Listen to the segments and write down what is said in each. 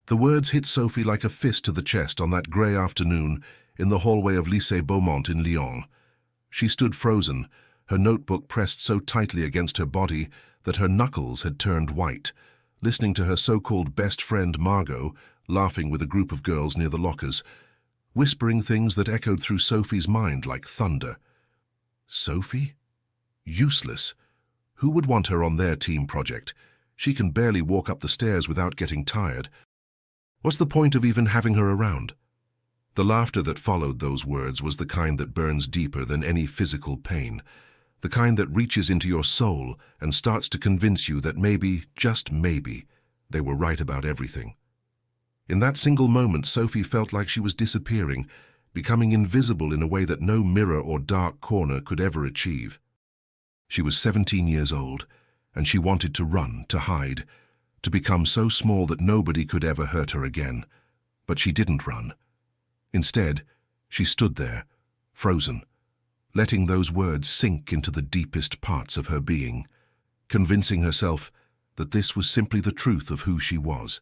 The words hit Sophie like a fist to the chest on that grey afternoon in the hallway of Lycée Beaumont in Lyon. She stood frozen, her notebook pressed so tightly against her body that her knuckles had turned white, listening to her so-called best friend Margot laughing with a group of girls near the lockers, whispering things that echoed through Sophie's mind like thunder. Sophie? Useless. Who would want her on their team project? She can barely walk up the stairs without getting tired. What's the point of even having her around? The laughter that followed those words was the kind that burns deeper than any physical pain, the kind that reaches into your soul and starts to convince you that maybe, just maybe, they were right about everything. In that single moment, Sophie felt like she was disappearing, becoming invisible in a way that no mirror or dark corner could ever achieve. She was 17 years old, and she wanted to run, to hide, to become so small that nobody could ever hurt her again. But she didn't run. Instead, she stood there, frozen, letting those words sink into the deepest parts of her being, convincing herself that this was simply the truth of who she was.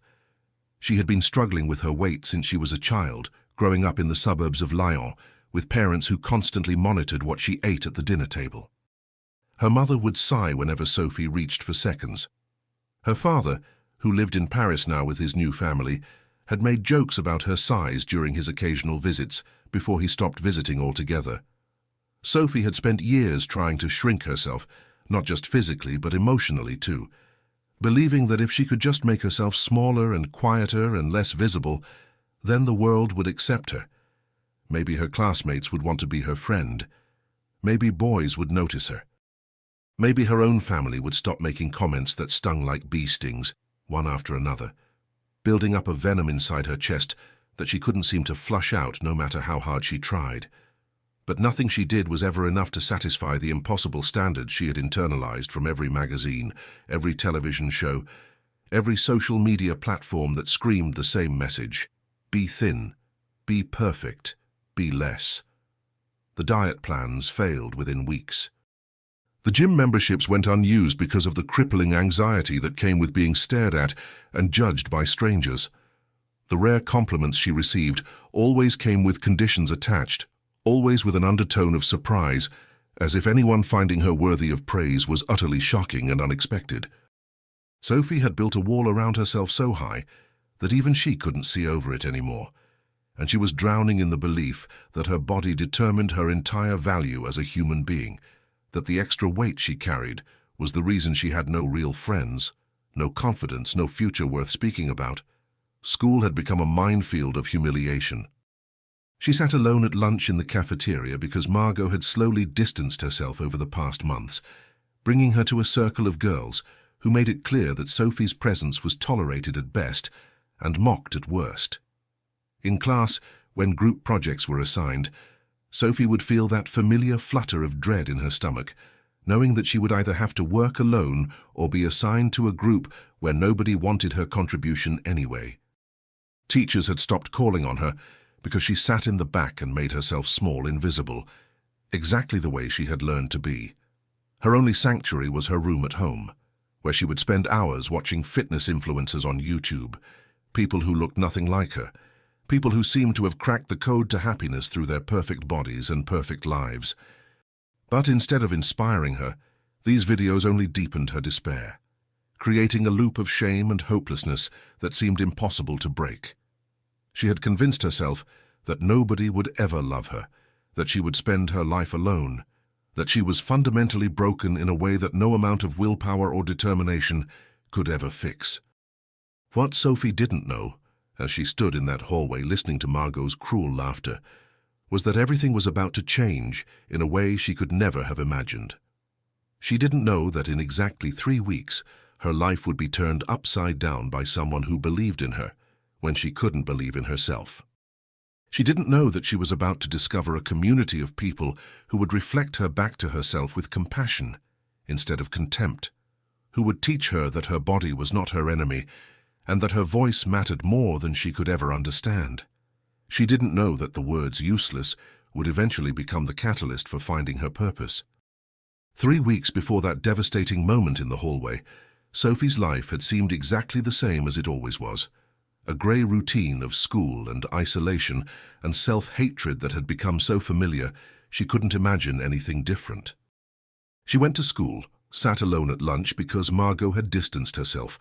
She had been struggling with her weight since she was a child, growing up in the suburbs of Lyon, with parents who constantly monitored what she ate at the dinner table. Her mother would sigh whenever Sophie reached for seconds. Her father, who lived in Paris now with his new family, had made jokes about her size during his occasional visits before he stopped visiting altogether. Sophie had spent years trying to shrink herself, not just physically but emotionally too, believing that if she could just make herself smaller and quieter and less visible, then the world would accept her. Maybe her classmates would want to be her friend. Maybe boys would notice her. Maybe her own family would stop making comments that stung like bee stings, one after another, building up a venom inside her chest that she couldn't seem to flush out no matter how hard she tried. But nothing she did was ever enough to satisfy the impossible standards she had internalized from every magazine, every television show, every social media platform that screamed the same message: be thin, be perfect, be less. The diet plans failed within weeks. The gym memberships went unused because of the crippling anxiety that came with being stared at and judged by strangers. The rare compliments she received always came with conditions attached, always with an undertone of surprise, as if anyone finding her worthy of praise was utterly shocking and unexpected. Sophie had built a wall around herself so high that even she couldn't see over it anymore, and she was drowning in the belief that her body determined her entire value as a human being, that the extra weight she carried was the reason she had no real friends, no confidence, no future worth speaking about. School had become a minefield of humiliation. She sat alone at lunch in the cafeteria because Margot had slowly distanced herself over the past months, bringing her to a circle of girls who made it clear that Sophie's presence was tolerated at best and mocked at worst. In class, when group projects were assigned, Sophie would feel that familiar flutter of dread in her stomach, knowing that she would either have to work alone or be assigned to a group where nobody wanted her contribution anyway. Teachers had stopped calling on her because she sat in the back and made herself small, invisible, exactly the way she had learned to be. Her only sanctuary was her room at home, where she would spend hours watching fitness influencers on YouTube, people who looked nothing like her, people who seemed to have cracked the code to happiness through their perfect bodies and perfect lives. But instead of inspiring her, these videos only deepened her despair, creating a loop of shame and hopelessness that seemed impossible to break. She had convinced herself that nobody would ever love her, that she would spend her life alone, that she was fundamentally broken in a way that no amount of willpower or determination could ever fix. What Sophie didn't know, as she stood in that hallway listening to Margot's cruel laughter, was that everything was about to change in a way she could never have imagined. She didn't know that in exactly 3 weeks, her life would be turned upside down by someone who believed in her when she couldn't believe in herself. She didn't know that she was about to discover a community of people who would reflect her back to herself with compassion instead of contempt, who would teach her that her body was not her enemy and that her voice mattered more than she could ever understand. She didn't know that the words useless would eventually become the catalyst for finding her purpose. 3 weeks before that devastating moment in the hallway, Sophie's life had seemed exactly the same as it always was. a grey routine of school and isolation and self-hatred that had become so familiar she couldn't imagine anything different. She went to school, sat alone at lunch because Margot had distanced herself,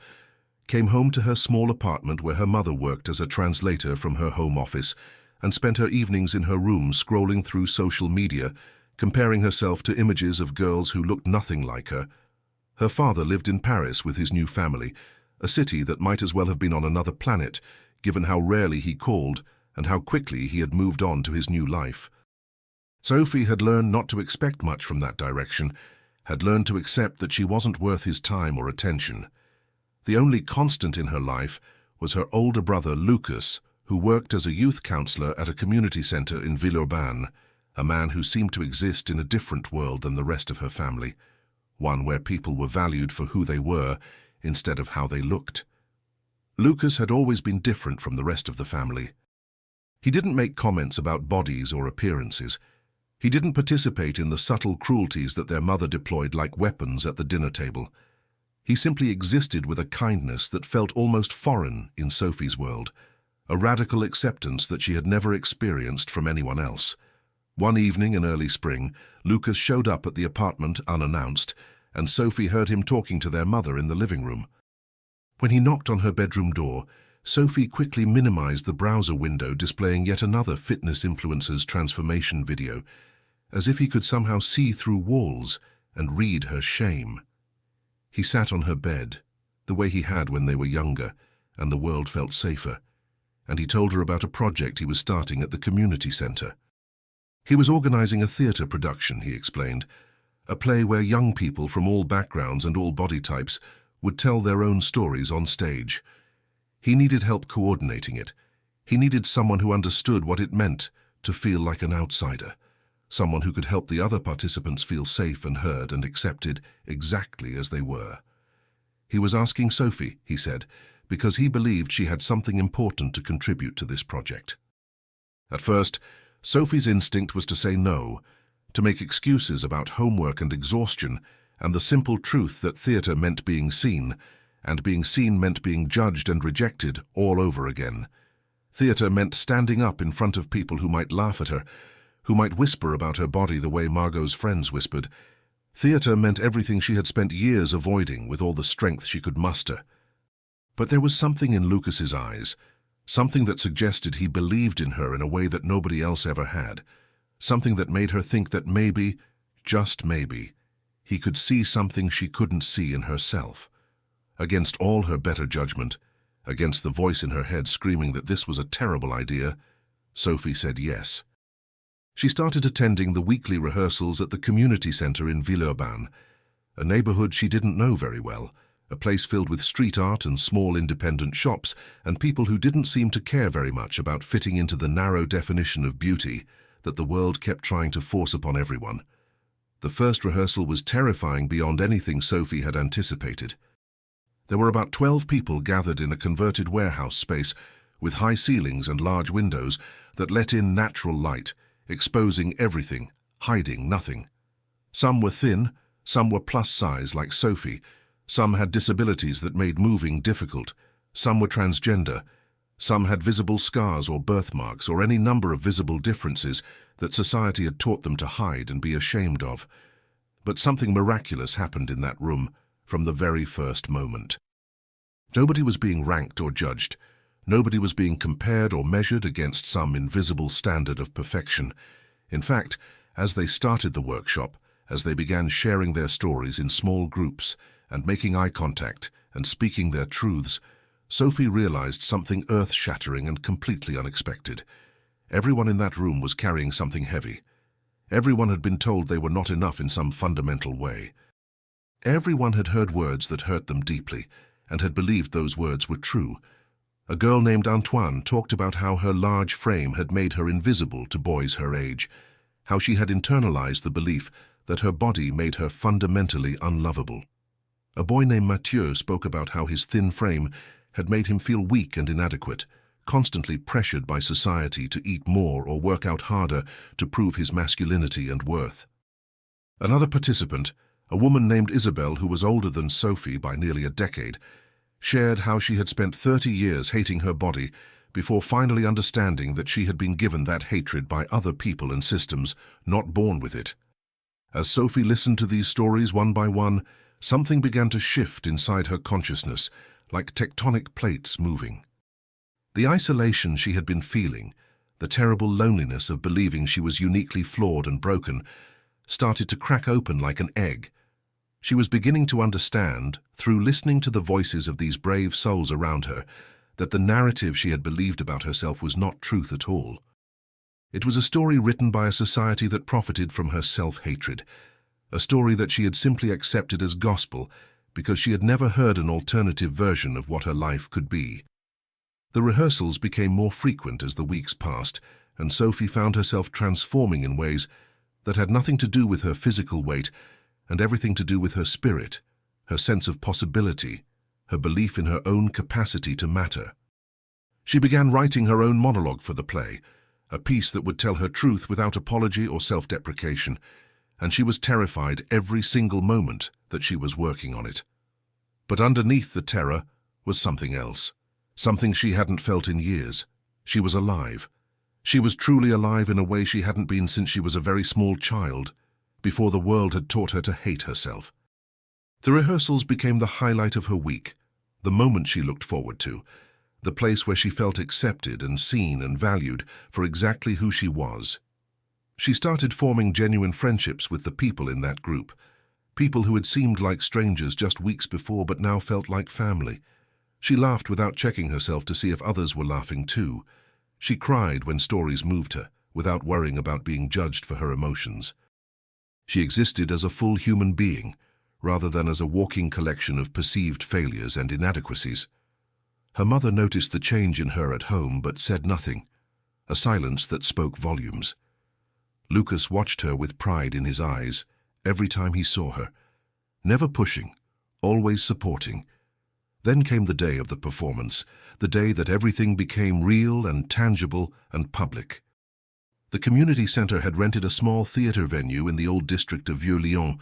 came home to her small apartment where her mother worked as a translator from her home office, and spent her evenings in her room scrolling through social media, comparing herself to images of girls who looked nothing like her. Her father lived in Paris with his new family, a city that might as well have been on another planet, given how rarely he called and how quickly he had moved on to his new life. Sophie had learned not to expect much from that direction, had learned to accept that she wasn't worth his time or attention. The only constant in her life was her older brother Lucas, who worked as a youth counselor at a community center in Villeurbanne, a man who seemed to exist in a different world than the rest of her family, one where people were valued for who they were instead of how they looked. Lucas had always been different from the rest of the family. He didn't make comments about bodies or appearances. He didn't participate in the subtle cruelties that their mother deployed like weapons at the dinner table. He simply existed with a kindness that felt almost foreign in Sophie's world, a radical acceptance that she had never experienced from anyone else. One evening in early spring, Lucas showed up at the apartment unannounced, and Sophie heard him talking to their mother in the living room. When he knocked on her bedroom door, Sophie quickly minimized the browser window displaying yet another fitness influencer's transformation video, as if he could somehow see through walls and read her shame. He sat on her bed, the way he had when they were younger, and the world felt safer, and he told her about a project he was starting at the community center. He was organizing a theater production, he explained, a play where young people from all backgrounds and all body types would tell their own stories on stage. He needed help coordinating it. He needed someone who understood what it meant to feel like an outsider, someone who could help the other participants feel safe and heard and accepted exactly as they were. He was asking Sophie, he said, because he believed she had something important to contribute to this project. At first, Sophie's instinct was to say no, to make excuses about homework and exhaustion, and the simple truth that theatre meant being seen, and being seen meant being judged and rejected all over again. Theatre meant standing up in front of people who might laugh at her, who might whisper about her body the way Margot's friends whispered. Theatre meant everything she had spent years avoiding with all the strength she could muster. But there was something in Lucas's eyes, something that suggested he believed in her in a way that nobody else ever had, something that made her think that maybe, just maybe, he could see something she couldn't see in herself. Against all her better judgment, against the voice in her head screaming that this was a terrible idea, Sophie said yes. She started attending the weekly rehearsals at the community center in Villeurbanne, a neighborhood she didn't know very well, a place filled with street art and small independent shops and people who didn't seem to care very much about fitting into the narrow definition of beauty that the world kept trying to force upon everyone. The first rehearsal was terrifying beyond anything Sophie had anticipated. There were about 12 people gathered in a converted warehouse space with high ceilings and large windows that let in natural light, exposing everything, hiding nothing. Some were thin, some were plus size like Sophie, some had disabilities that made moving difficult, some were transgender, some had visible scars or birthmarks or any number of visible differences that society had taught them to hide and be ashamed of. But something miraculous happened in that room from the very first moment. Nobody was being ranked or judged. Nobody was being compared or measured against some invisible standard of perfection. In fact, as they started the workshop, as they began sharing their stories in small groups and making eye contact and speaking their truths, Sophie realized something earth-shattering and completely unexpected. Everyone in that room was carrying something heavy. Everyone had been told they were not enough in some fundamental way. Everyone had heard words that hurt them deeply and had believed those words were true. A girl named Antoine talked about how her large frame had made her invisible to boys her age, how she had internalized the belief that her body made her fundamentally unlovable. A boy named Mathieu spoke about how his thin frame had made him feel weak and inadequate, constantly pressured by society to eat more or work out harder to prove his masculinity and worth. Another participant, a woman named Isabelle who was older than Sophie by nearly a decade, shared how she had spent 30 years hating her body before finally understanding that she had been given that hatred by other people and systems, not born with it. As Sophie listened to these stories one by one, something began to shift inside her consciousness, like tectonic plates moving. The isolation she had been feeling, the terrible loneliness of believing she was uniquely flawed and broken, started to crack open like an egg. She was beginning to understand, through listening to the voices of these brave souls around her, that the narrative she had believed about herself was not truth at all. It was a story written by a society that profited from her self-hatred, a story that she had simply accepted as gospel because she had never heard an alternative version of what her life could be. The rehearsals became more frequent as the weeks passed, and Sophie found herself transforming in ways that had nothing to do with her physical weight and everything to do with her spirit, her sense of possibility, her belief in her own capacity to matter. She began writing her own monologue for the play, a piece that would tell her truth without apology or self-deprecation, and she was terrified every single moment that she was working on it. But underneath the terror was something else, something she hadn't felt in years. She was alive. She was truly alive in a way she hadn't been since she was a very small child, before the world had taught her to hate herself. The rehearsals became the highlight of her week, the moment she looked forward to, the place where she felt accepted and seen and valued for exactly who she was. She started forming genuine friendships with the people in that group, people who had seemed like strangers just weeks before but now felt like family. She laughed without checking herself to see if others were laughing too. She cried when stories moved her, without worrying about being judged for her emotions. She existed as a full human being, rather than as a walking collection of perceived failures and inadequacies. Her mother noticed the change in her at home but said nothing, a silence that spoke volumes. Lucas watched her with pride in his eyes every time he saw her, never pushing, always supporting. Then came the day of the performance, the day that everything became real and tangible and public. The community center had rented a small theater venue in the old district of Vieux-Lyon,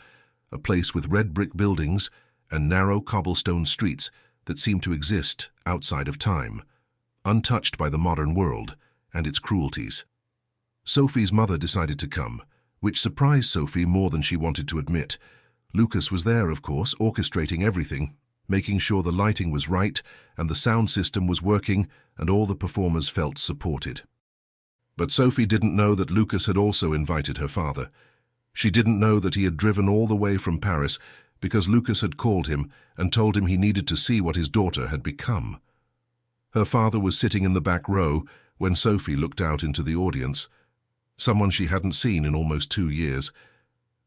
a place with red brick buildings and narrow cobblestone streets that seemed to exist outside of time, untouched by the modern world and its cruelties. Sophie's mother decided to come, which surprised Sophie more than she wanted to admit. Lucas was there, of course, orchestrating everything, making sure the lighting was right and the sound system was working and all the performers felt supported. But Sophie didn't know that Lucas had also invited her father. She didn't know that he had driven all the way from Paris because Lucas had called him and told him he needed to see what his daughter had become. Her father was sitting in the back row when Sophie looked out into the audience, someone she hadn't seen in almost 2 years,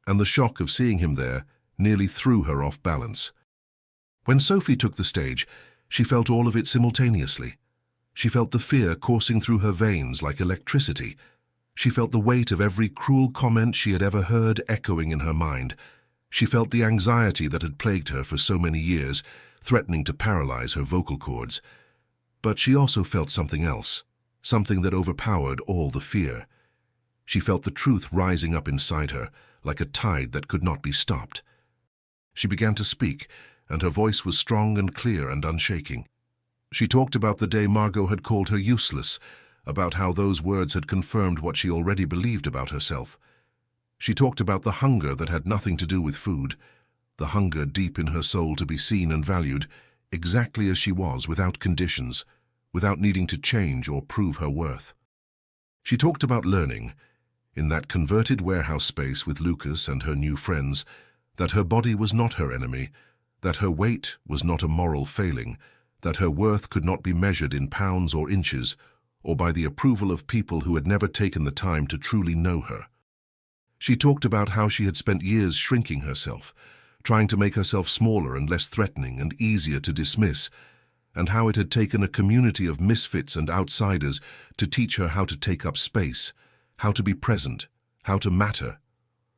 and the shock of seeing him there nearly threw her off balance. When Sophie took the stage, she felt all of it simultaneously. She felt the fear coursing through her veins like electricity. She felt the weight of every cruel comment she had ever heard echoing in her mind. She felt the anxiety that had plagued her for so many years, threatening to paralyze her vocal cords. But she also felt something else, something that overpowered all the fear. She felt the truth rising up inside her, like a tide that could not be stopped. She began to speak, and her voice was strong and clear and unshaking. She talked about the day Margot had called her useless, about how those words had confirmed what she already believed about herself. She talked about the hunger that had nothing to do with food, the hunger deep in her soul to be seen and valued, exactly as she was, without conditions, without needing to change or prove her worth. She talked about learning, in that converted warehouse space with Lucas and her new friends, that her body was not her enemy, that her weight was not a moral failing, that her worth could not be measured in pounds or inches, or by the approval of people who had never taken the time to truly know her. She talked about how she had spent years shrinking herself, trying to make herself smaller and less threatening and easier to dismiss, and how it had taken a community of misfits and outsiders to teach her how to take up space, how to be present, how to matter.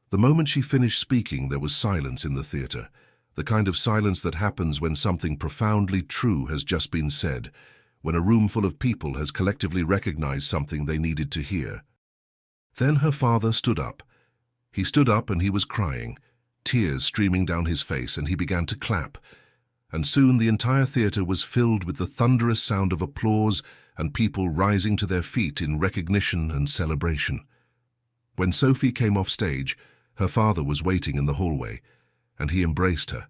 The moment she finished speaking, there was silence in the theater, the kind of silence that happens when something profoundly true has just been said, when a room full of people has collectively recognized something they needed to hear. Then her father stood up. He stood up and he was crying, tears streaming down his face, and he began to clap. and soon the entire theatre was filled with the thunderous sound of applause and people rising to their feet in recognition and celebration. When Sophie came off stage, her father was waiting in the hallway, and he embraced her,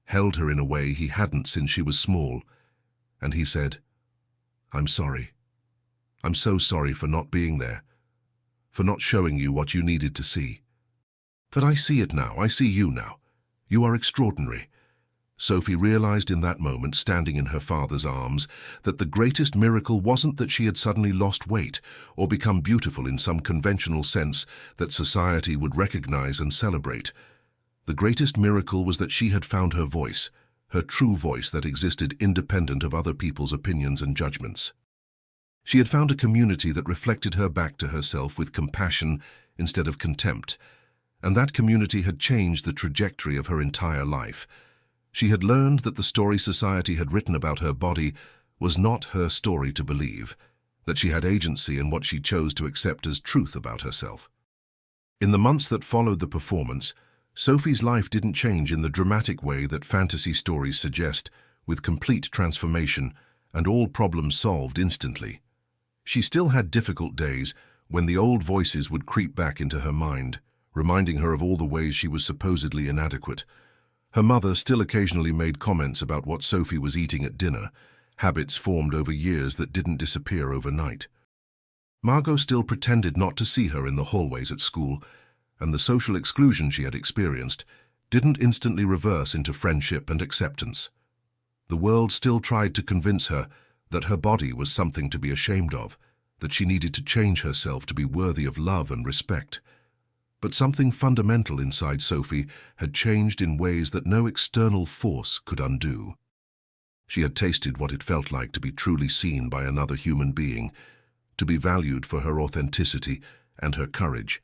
held her in a way he hadn't since she was small, and he said, "I'm sorry. I'm so sorry for not being there, for not showing you what you needed to see. But I see it now, I see you now. You are extraordinary." Sophie realized in that moment, standing in her father's arms, that the greatest miracle wasn't that she had suddenly lost weight or become beautiful in some conventional sense that society would recognize and celebrate. The greatest miracle was that she had found her voice, her true voice that existed independent of other people's opinions and judgments. She had found a community that reflected her back to herself with compassion instead of contempt, and that community had changed the trajectory of her entire life. She had learned that the story society had written about her body was not her story to believe, that she had agency in what she chose to accept as truth about herself. In the months that followed the performance, Sophie's life didn't change in the dramatic way that fantasy stories suggest, with complete transformation and all problems solved instantly. She still had difficult days when the old voices would creep back into her mind, reminding her of all the ways she was supposedly inadequate. Her mother still occasionally made comments about what Sophie was eating at dinner, habits formed over years that didn't disappear overnight. Margot still pretended not to see her in the hallways at school, and the social exclusion she had experienced didn't instantly reverse into friendship and acceptance. The world still tried to convince her that her body was something to be ashamed of, that she needed to change herself to be worthy of love and respect. But something fundamental inside Sophie had changed in ways that no external force could undo. She had tasted what it felt like to be truly seen by another human being, to be valued for her authenticity and her courage.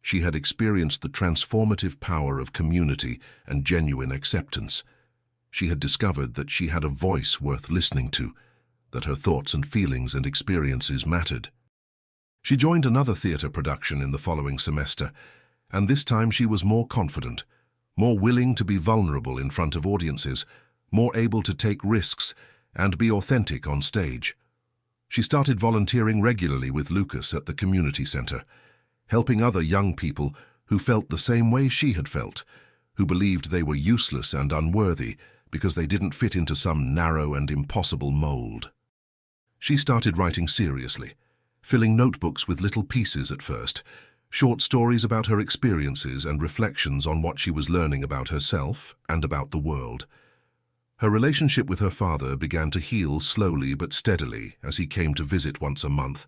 She had experienced the transformative power of community and genuine acceptance. She had discovered that she had a voice worth listening to, that her thoughts and feelings and experiences mattered. She joined another theatre production in the following semester, and this time she was more confident, more willing to be vulnerable in front of audiences, more able to take risks and be authentic on stage. She started volunteering regularly with Lucas at the community center, helping other young people who felt the same way she had felt, who believed they were useless and unworthy because they didn't fit into some narrow and impossible mold. She started writing seriously, filling notebooks with little pieces at first, short stories about her experiences and reflections on what she was learning about herself and about the world. Her relationship with her father began to heal slowly but steadily as he came to visit once a month,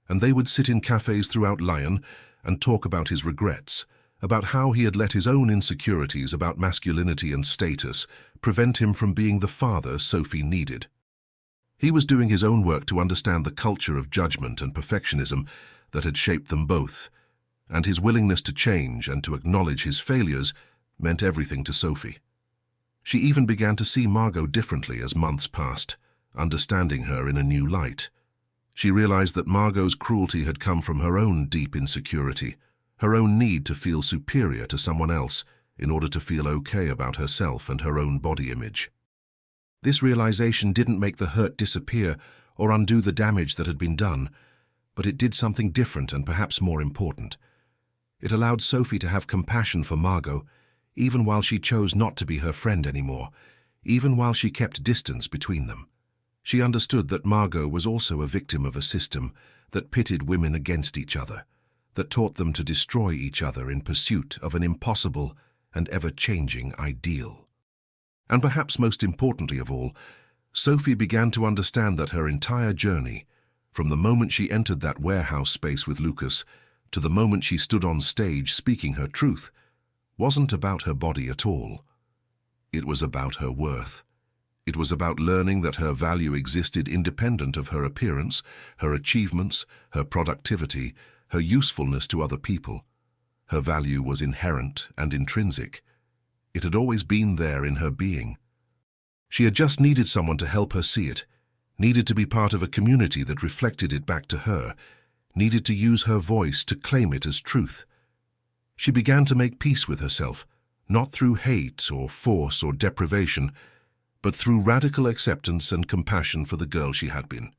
and they would sit in cafes throughout Lyon and talk about his regrets, about how he had let his own insecurities about masculinity and status prevent him from being the father Sophie needed. He was doing his own work to understand the culture of judgment and perfectionism that had shaped them both, and his willingness to change and to acknowledge his failures meant everything to Sophie. She even began to see Margot differently as months passed, understanding her in a new light. She realized that Margot's cruelty had come from her own deep insecurity, her own need to feel superior to someone else in order to feel okay about herself and her own body image. This realization didn't make the hurt disappear or undo the damage that had been done, but it did something different and perhaps more important. It allowed Sophie to have compassion for Margot, even while she chose not to be her friend anymore, even while she kept distance between them. She understood that Margot was also a victim of a system that pitted women against each other, that taught them to destroy each other in pursuit of an impossible and ever-changing ideal. And perhaps most importantly of all, Sophie began to understand that her entire journey, from the moment she entered that warehouse space with Lucas to the moment she stood on stage speaking her truth, wasn't about her body at all. It was about her worth. It was about learning that her value existed independent of her appearance, her achievements, her productivity, her usefulness to other people. Her value was inherent and intrinsic. It had always been there in her being. She had just needed someone to help her see it, needed to be part of a community that reflected it back to her, needed to use her voice to claim it as truth. She began to make peace with herself, not through hate or force or deprivation, but through radical acceptance and compassion for the girl she had been.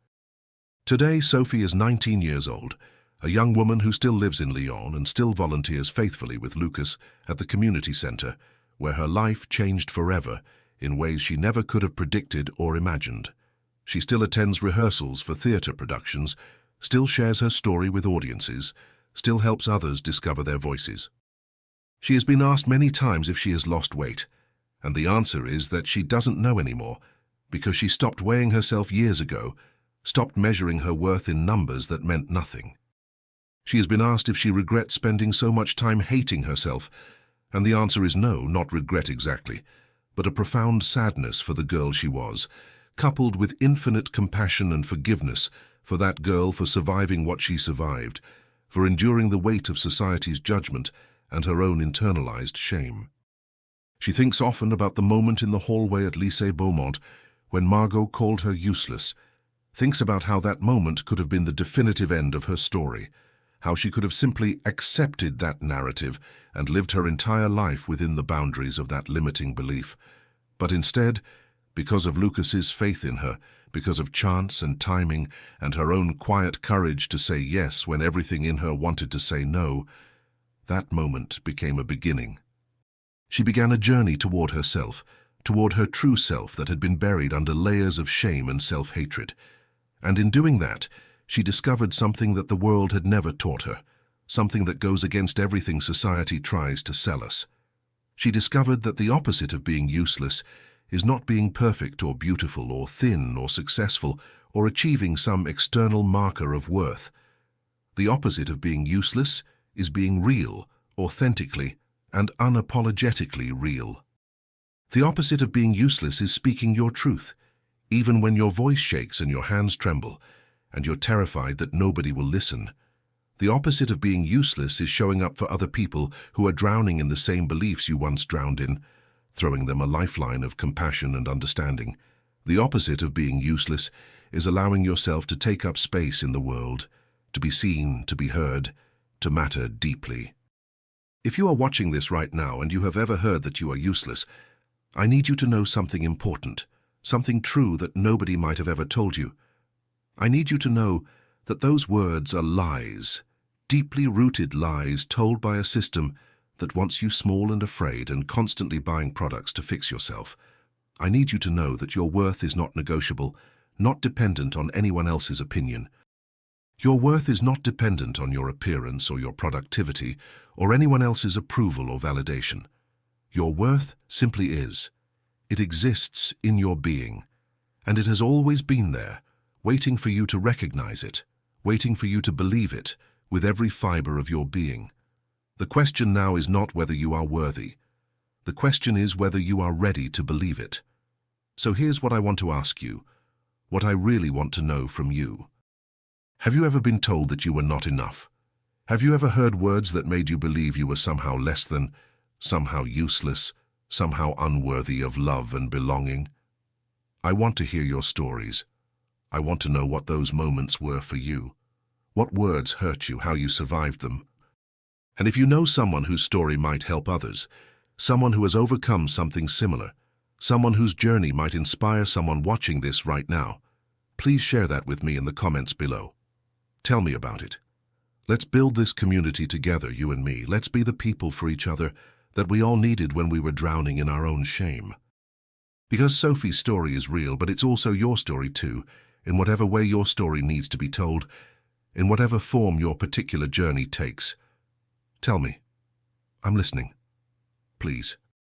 Today, Sophie is 19 years old, a young woman who still lives in Lyon and still volunteers faithfully with Lucas at the community center, where her life changed forever in ways she never could have predicted or imagined. She still attends rehearsals for theater productions, still shares her story with audiences, still helps others discover their voices. She has been asked many times if she has lost weight, and the answer is that she doesn't know anymore, because she stopped weighing herself years ago, stopped measuring her worth in numbers that meant nothing. She has been asked if she regrets spending so much time hating herself, and the answer is no, not regret exactly, but a profound sadness for the girl she was, coupled with infinite compassion and forgiveness for that girl for surviving what she survived, for enduring the weight of society's judgment and her own internalized shame. She thinks often about the moment in the hallway at Lycée Beaumont when Margot called her useless, thinks about how that moment could have been the definitive end of her story, how she could have simply accepted that narrative and lived her entire life within the boundaries of that limiting belief. But instead, because of Lucas's faith in her, because of chance and timing and her own quiet courage to say yes when everything in her wanted to say no, that moment became a beginning. She began a journey toward herself, toward her true self that had been buried under layers of shame and self-hatred. And in doing that, she discovered something that the world had never taught her, something that goes against everything society tries to sell us. She discovered that the opposite of being useless is not being perfect or beautiful or thin or successful or achieving some external marker of worth. The opposite of being useless is being real, authentically, and unapologetically real. The opposite of being useless is speaking your truth, even when your voice shakes and your hands tremble, and you're terrified that nobody will listen. The opposite of being useless is showing up for other people who are drowning in the same beliefs you once drowned in, throwing them a lifeline of compassion and understanding. The opposite of being useless is allowing yourself to take up space in the world, to be seen, to be heard, to matter deeply. If you are watching this right now and you have ever heard that you are useless, I need you to know something important, something true that nobody might have ever told you. I need you to know that those words are lies, deeply rooted lies told by a system that wants you small and afraid and constantly buying products to fix yourself. I need you to know that your worth is not negotiable, not dependent on anyone else's opinion. Your worth is not dependent on your appearance or your productivity or anyone else's approval or validation. Your worth simply is. It exists in your being, and it has always been there, waiting for you to recognize it, waiting for you to believe it with every fiber of your being. The question now is not whether you are worthy. The question is whether you are ready to believe it. So here's what I want to ask you, what I really want to know from you. Have you ever been told that you were not enough? Have you ever heard words that made you believe you were somehow less than, somehow useless, somehow unworthy of love and belonging? I want to hear your stories. I want to know what those moments were for you. What words hurt you, how you survived them. And if you know someone whose story might help others, someone who has overcome something similar, someone whose journey might inspire someone watching this right now, please share that with me in the comments below. Tell me about it. Let's build this community together, you and me. Let's be the people for each other that we all needed when we were drowning in our own shame. Because Sophie's story is real, but it's also your story too, in whatever way your story needs to be told, in whatever form your particular journey takes. Tell me. I'm listening. Please.